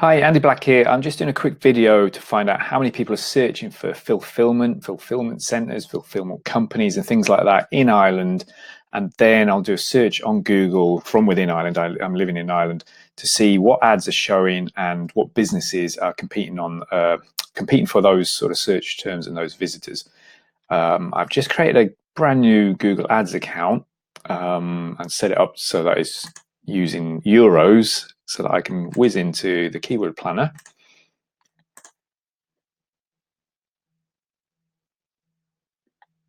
Hi, Andy Black here. I'm just doing a quick video to find out how many people are searching for fulfillment centers, fulfillment companies, and things like that in Ireland. And then I'll do a search on Google from within Ireland. I'm living in Ireland to see what ads are showing and what businesses are competing for those sort of search terms and those visitors. I've just created a brand new Google Ads account and set it up so that it's using euros so that I can whiz into the keyword planner,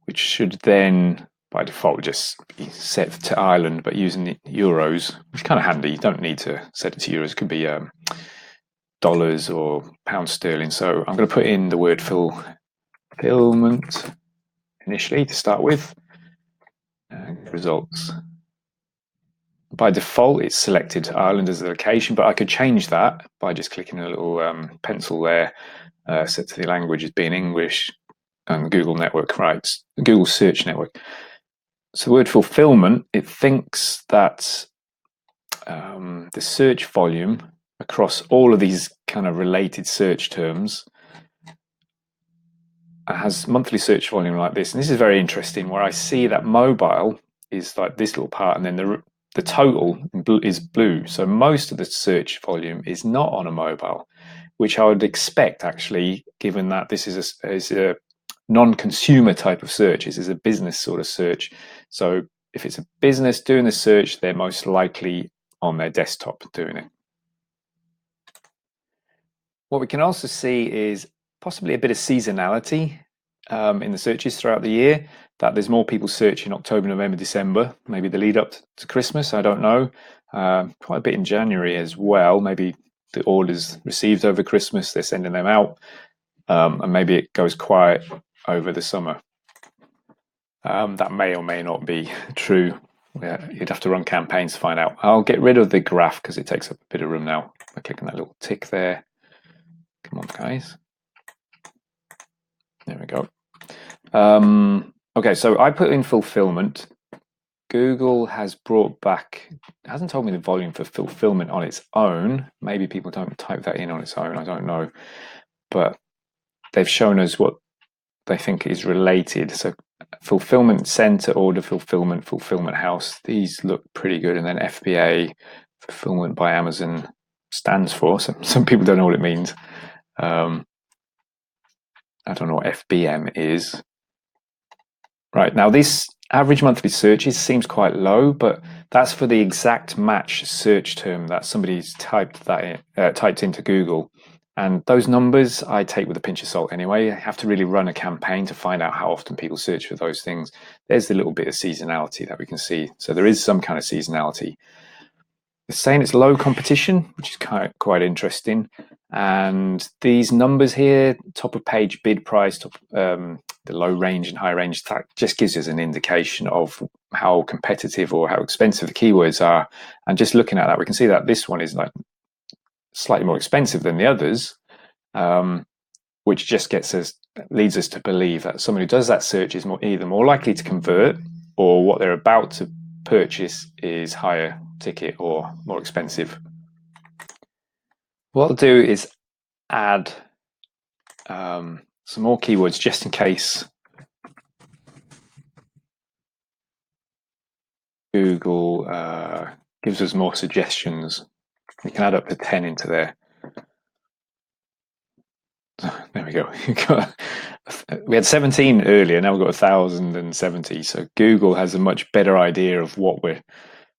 which should then by default just be set to Ireland, but using the euros, which is kind of handy. You don't need to set it to euros. It could be dollars or pound sterling. So I'm going to put in the word fulfillment initially to start with, and results. By default, it's selected Ireland as the location, but I could change that by just clicking a little pencil there, set to the language as being English, and Google Network rights, Google Search Network. So the word fulfillment, it thinks that the search volume across all of these kind of related search terms has monthly search volume like this. And this is very interesting, where I see that mobile is like this little part, and then the total is blue. So most of the search volume is not on a mobile, which I would expect actually, given that this is a non-consumer type of search. This is a business sort of search. So if it's a business doing the search, they're most likely on their desktop doing it. What we can also see is possibly a bit of seasonality in the searches throughout the year, that there's more people searching October, November, December, maybe the lead up to Christmas, I don't know. Quite a bit in January as well. Maybe the orders received over Christmas, they're sending them out, and maybe it goes quiet over the summer. That may or may not be true. Yeah, you'd have to run campaigns to find out. I'll get rid of the graph because it takes up a bit of room now by clicking that little tick there. Come on, guys. There we go. Okay, so I put in fulfillment. Google has brought back, hasn't told me the volume for fulfillment on its own. Maybe people don't type that in on its own, I don't know. But they've shown us what they think is related. So fulfillment center, order fulfillment, fulfillment house, these look pretty good. And then FBA, fulfillment by Amazon, stands for. Some people don't know what it means. I don't know what FBM is. Right, now this average monthly searches seems quite low, but that's for the exact match search term that somebody's typed into Google. And those numbers I take with a pinch of salt anyway. I have to really run a campaign to find out how often people search for those things. There's the little bit of seasonality that we can see. So there is some kind of seasonality. It's saying it's low competition, which is quite interesting. And these numbers here, top of page bid price, the low range and high range, that just gives us an indication of how competitive or how expensive the keywords are. And just looking at that, we can see that this one is like slightly more expensive than the others, which just leads us to believe that someone who does that search is either more likely to convert, or what they're about to purchase is higher ticket or more expensive. What I'll do is add some more keywords just in case Google gives us more suggestions. We can add up to 10 into there. There we go. We had 17 earlier, now we've got 1,070. So Google has a much better idea of what we're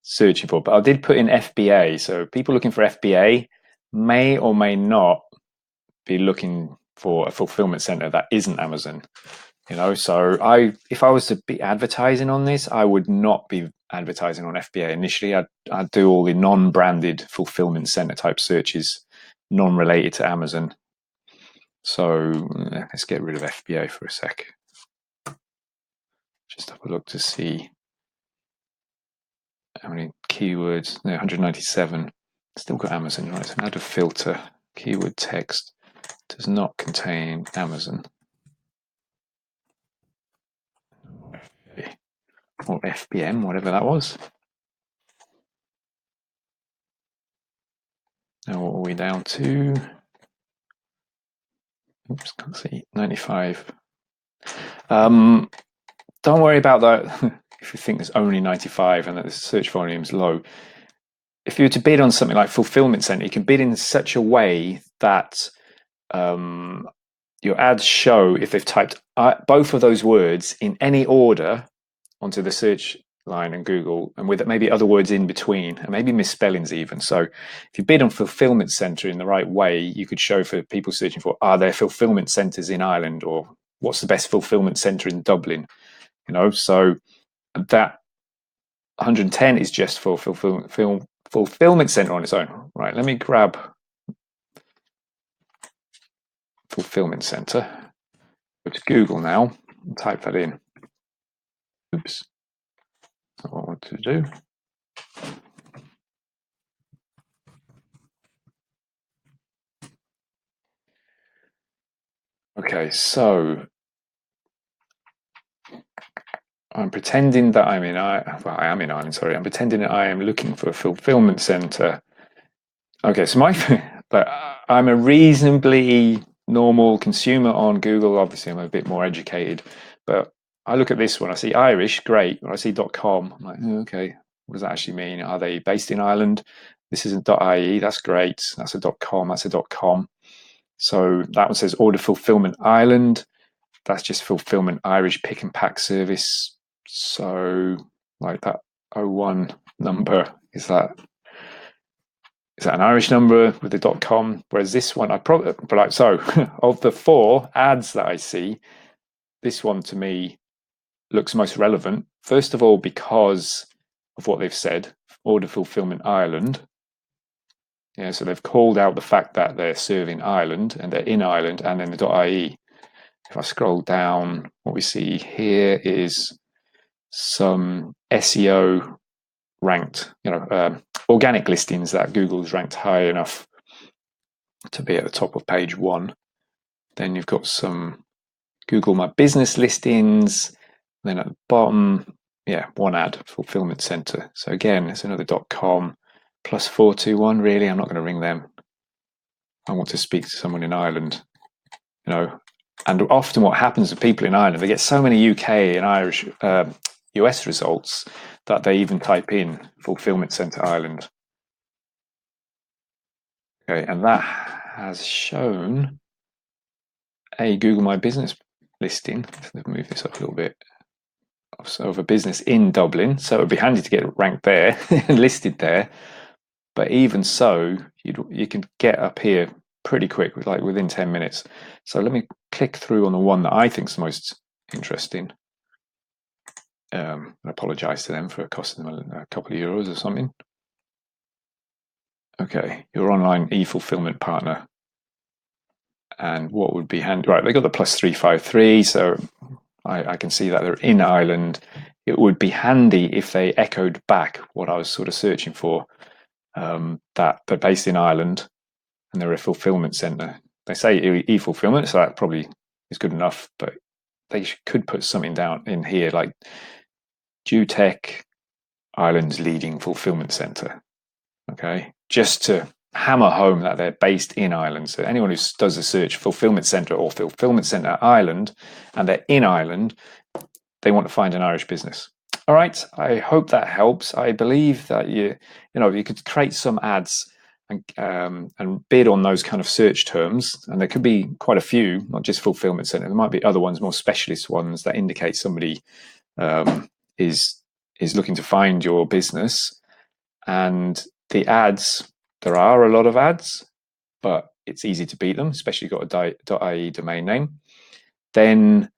searching for. But I did put in FBA. So people looking for FBA may or may not be looking for a fulfillment center that isn't Amazon. So if I was to be advertising on this, I would not be advertising on FBA initially. I'd do all the non-branded fulfillment center type searches, non-related to Amazon. So let's get rid of FBA for a sec. Just have a look to see how many keywords. No, 197. Still got Amazon, right? So add a filter. Keyword text does not contain Amazon. Or FBM, whatever that was. Now what are we down to? Oops, can't see. 95. Don't worry about that if you think there's only 95 and that the search volume is low. If you were to bid on something like fulfillment center, you can bid in such a way that your ads show if they've typed both of those words in any order onto the search line in Google, and with maybe other words in between, and maybe misspellings even. So if you bid on fulfillment center in the right way, you could show for people searching for, are there fulfillment centers in Ireland, or what's the best fulfillment center in Dublin? You know, so that 110 is just for fulfillment center on its own. Right, let me grab fulfillment center. Go to Google now and type that in. Oops, that's not what I want to do. Okay, so I'm pretending that I'm in Ireland. Well, I am in Ireland, sorry. I'm pretending that I am looking for a fulfillment center. Okay, so but I'm a reasonably normal consumer on Google. Obviously, I'm a bit more educated, but I look at this one. I see Irish, great. When I see .com, I'm like, okay, what does that actually mean? Are they based in Ireland? This isn't .ie. That's great. That's a .com. That's a .com. So that one says order fulfillment Ireland. That's just fulfillment Irish pick and pack service. So like that 01 number, is that an Irish number with the .com? Whereas this one, I probably, but like, so of the 4 ads that I see, this one to me looks most relevant. First of all, because of what they've said, order fulfillment Ireland. Yeah, so they've called out the fact that they're serving Ireland and they're in Ireland, and then the .ie. If I scroll down, what we see here is some SEO ranked, organic listings that Google's ranked high enough to be at the top of page 1. Then you've got some Google My Business listings. Then at the bottom, one ad, fulfillment center. So again, it's another .com plus 421. Really, I'm not going to ring them. I want to speak to someone in Ireland, And often what happens with people in Ireland, they get so many UK and Irish, US results that they even type in fulfillment center Ireland. Okay, and that has shown a Google My Business listing. Let's move this up a little bit. Of a business in Dublin, so it would be handy to get ranked there and listed there. But even so, you can get up here pretty quick, within 10 minutes. So let me click through on the one that I think is the most interesting. I apologize to them for costing them a couple of euros or something. Okay, your online e-fulfillment partner. And what would be handy? Right, they got the +353, so I can see that they're in Ireland. It would be handy if they echoed back what I was sort of searching for, that they're based in Ireland and they're a fulfillment center. They say e-fulfillment, so that probably is good enough, but they could put something down in here like Dutech, Ireland's leading fulfillment center. Okay, just to hammer home that they're based in Ireland. So anyone who does a search fulfillment center or fulfillment center Ireland and they're in Ireland, they want to find an Irish business. All right, I hope that helps. I believe that you could create some ads and bid on those kind of search terms, and there could be quite a few, not just fulfillment center. There might be other ones, more specialist ones that indicate somebody is looking to find your business. And the ads, there are a lot of ads, but it's easy to beat them, especially if you've got a .ie domain name. Then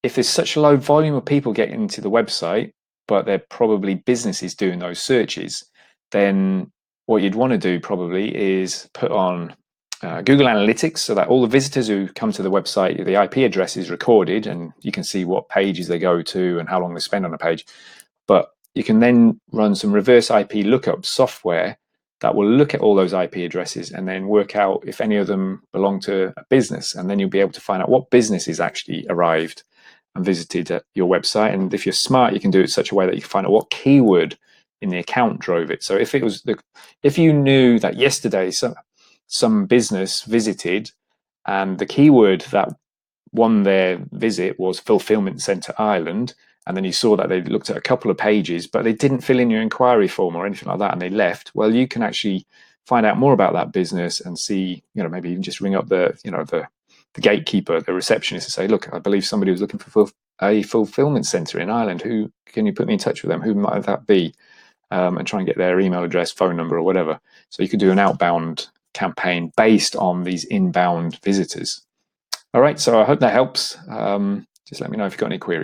if there's such a low volume of people getting into the website, but they're probably businesses doing those searches, then what you'd want to do probably is put on Google Analytics so that all the visitors who come to the website, the IP address is recorded and you can see what pages they go to and how long they spend on a page. But you can then run some reverse IP lookup software that will look at all those IP addresses and then work out if any of them belong to a business. And then you'll be able to find out what businesses actually arrived and visited at your website. And if you're smart, you can do it in such a way that you can find out what keyword in the account drove it. So if you knew that yesterday some business visited and the keyword that won their visit was fulfillment center Ireland, and then you saw that they looked at a couple of pages, but they didn't fill in your inquiry form or anything like that, and they left. Well, you can actually find out more about that business and see, maybe even just ring up the gatekeeper, the receptionist, and say, look, I believe somebody was looking for a fulfillment center in Ireland. Who can you put me in touch with them? Who might that be? And try and get their email address, phone number, or whatever. So you could do an outbound campaign based on these inbound visitors. All right, so I hope that helps. Just let me know if you've got any queries.